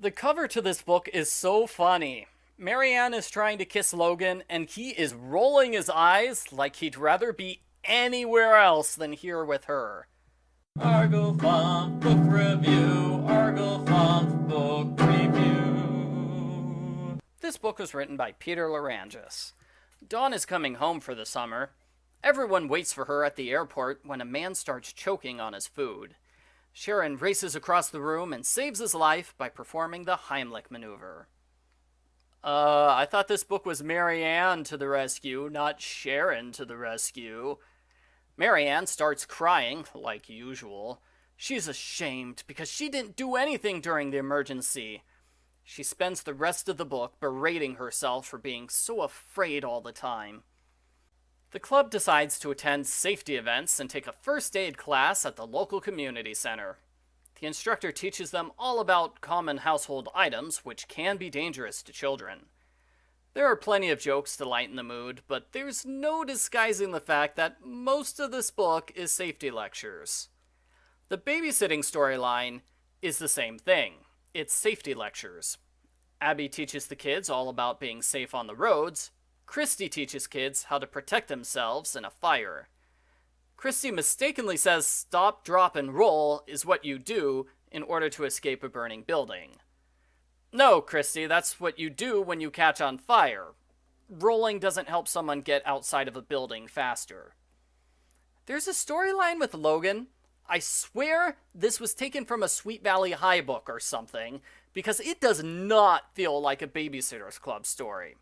The cover to this book is so funny. Marianne is trying to kiss Logan, and he is rolling his eyes like he'd rather be anywhere else than here with her. Argo Font Book Review. Argo Font Book Review. This book was written by Peter Larangis. Dawn is coming home for the summer. Everyone waits for her at the airport when a man starts choking on his food. Sharon races across the room and saves his life by performing the Heimlich maneuver. I thought this book was Marianne to the rescue, not Sharon to the rescue. Marianne starts crying, like usual. She's ashamed because she didn't do anything during the emergency. She spends the rest of the book berating herself for being so afraid all the time. The club decides to attend safety events and take a first aid class at the local community center. The instructor teaches them all about common household items which can be dangerous to children. There are plenty of jokes to lighten the mood, but there's no disguising the fact that most of this book is safety lectures. The babysitting storyline is the same thing. It's safety lectures. Abby teaches the kids all about being safe on the roads. Christy teaches kids how to protect themselves in a fire. Christy mistakenly says stop, drop, and roll is what you do in order to escape a burning building. No, Christy, that's what you do when you catch on fire. Rolling doesn't help someone get outside of a building faster. There's a storyline with Logan. I swear this was taken from a Sweet Valley High book or something, because it does not feel like a Babysitter's Club story.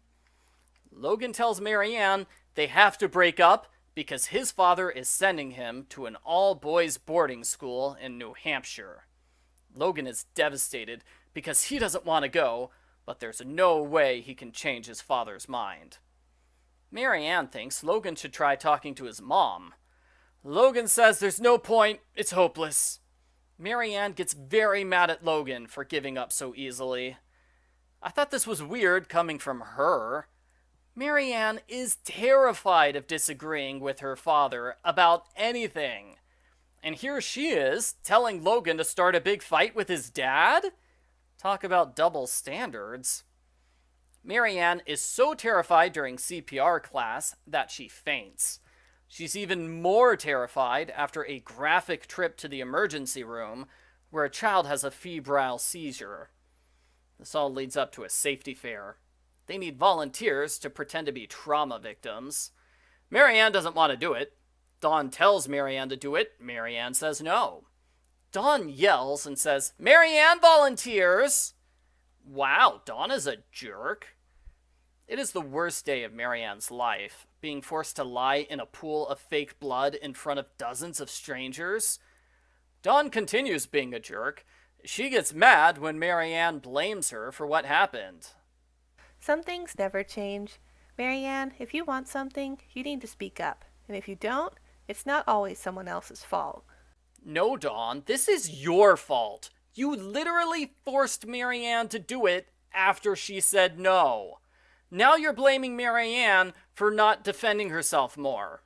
Logan tells Marianne they have to break up because his father is sending him to an all-boys boarding school in New Hampshire. Logan is devastated because he doesn't want to go, but there's no way he can change his father's mind. Marianne thinks Logan should try talking to his mom. Logan says there's no point, it's hopeless. Marianne gets very mad at Logan for giving up so easily. I thought this was weird coming from her. Marianne is terrified of disagreeing with her father about anything. And here she is, telling Logan to start a big fight with his dad? Talk about double standards. Marianne is so terrified during CPR class that she faints. She's even more terrified after a graphic trip to the emergency room where a child has a febrile seizure. This all leads up to a safety fair. They need volunteers to pretend to be trauma victims. Marianne doesn't want to do it. Dawn tells Marianne to do it. Marianne says no. Dawn yells and says, "Marianne volunteers!" Wow, Dawn is a jerk. It is the worst day of Marianne's life, being forced to lie in a pool of fake blood in front of dozens of strangers. Dawn continues being a jerk. She gets mad when Marianne blames her for what happened. Some things never change. Marianne, if you want something, you need to speak up. And if you don't, it's not always someone else's fault. No, Dawn, this is your fault. You literally forced Marianne to do it after she said no. Now you're blaming Marianne for not defending herself more.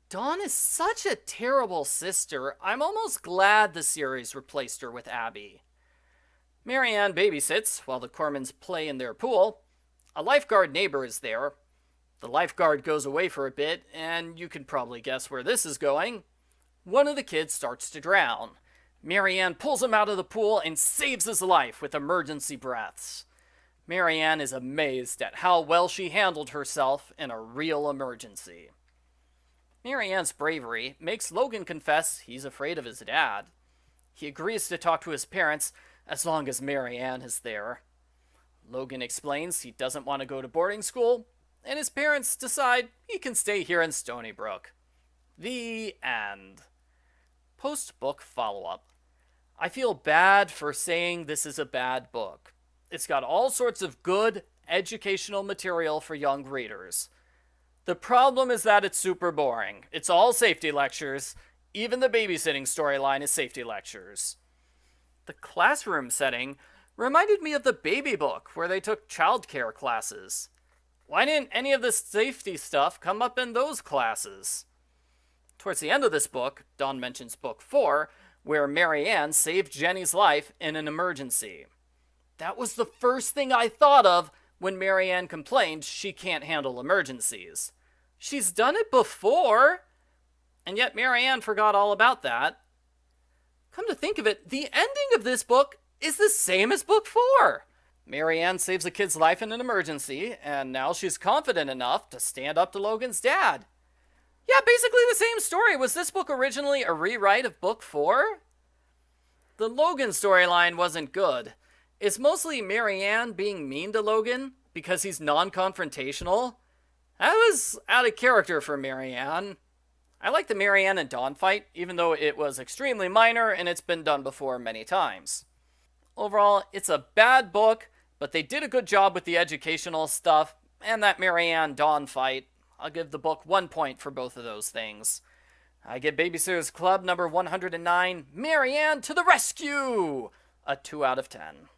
Dawn is such a terrible sister. I'm almost glad the series replaced her with Abby. Marianne babysits while the Cormans play in their pool. A lifeguard neighbor is there. The lifeguard goes away for a bit, and you can probably guess where this is going. One of the kids starts to drown. Marianne pulls him out of the pool and saves his life with emergency breaths. Marianne is amazed at how well she handled herself in a real emergency. Marianne's bravery makes Logan confess he's afraid of his dad. He agrees to talk to his parents as long as Marianne is there. Logan explains he doesn't want to go to boarding school, and his parents decide he can stay here in Stony Brook. The end. Post-book follow-up. I feel bad for saying this is a bad book. It's got all sorts of good, educational material for young readers. The problem is that it's super boring. It's all safety lectures. Even the babysitting storyline is safety lectures. The classroom setting reminded me of the baby book where they took childcare classes. Why didn't any of the safety stuff come up in those classes? Towards the end of this book, Dawn mentions book 4, where Marianne saved Jenny's life in an emergency. That was the first thing I thought of when Marianne complained she can't handle emergencies. She's done it before, and yet Marianne forgot all about that. Come to think of it, the ending of this book is the same as book 4. Marianne saves a kid's life in an emergency, and now she's confident enough to stand up to Logan's dad. Yeah, basically the same story. Was this book originally a rewrite of book 4? The Logan storyline wasn't good. It's mostly Marianne being mean to Logan because he's non-confrontational. That was out of character for Marianne. I like the Marianne and Dawn fight, even though it was extremely minor and it's been done before many times. Overall, it's a bad book, but they did a good job with the educational stuff and that Marianne-Dawn fight. I'll give the book 1 point for both of those things. I give Babysitters Club number 109, Marianne to the Rescue, a 2 out of 10.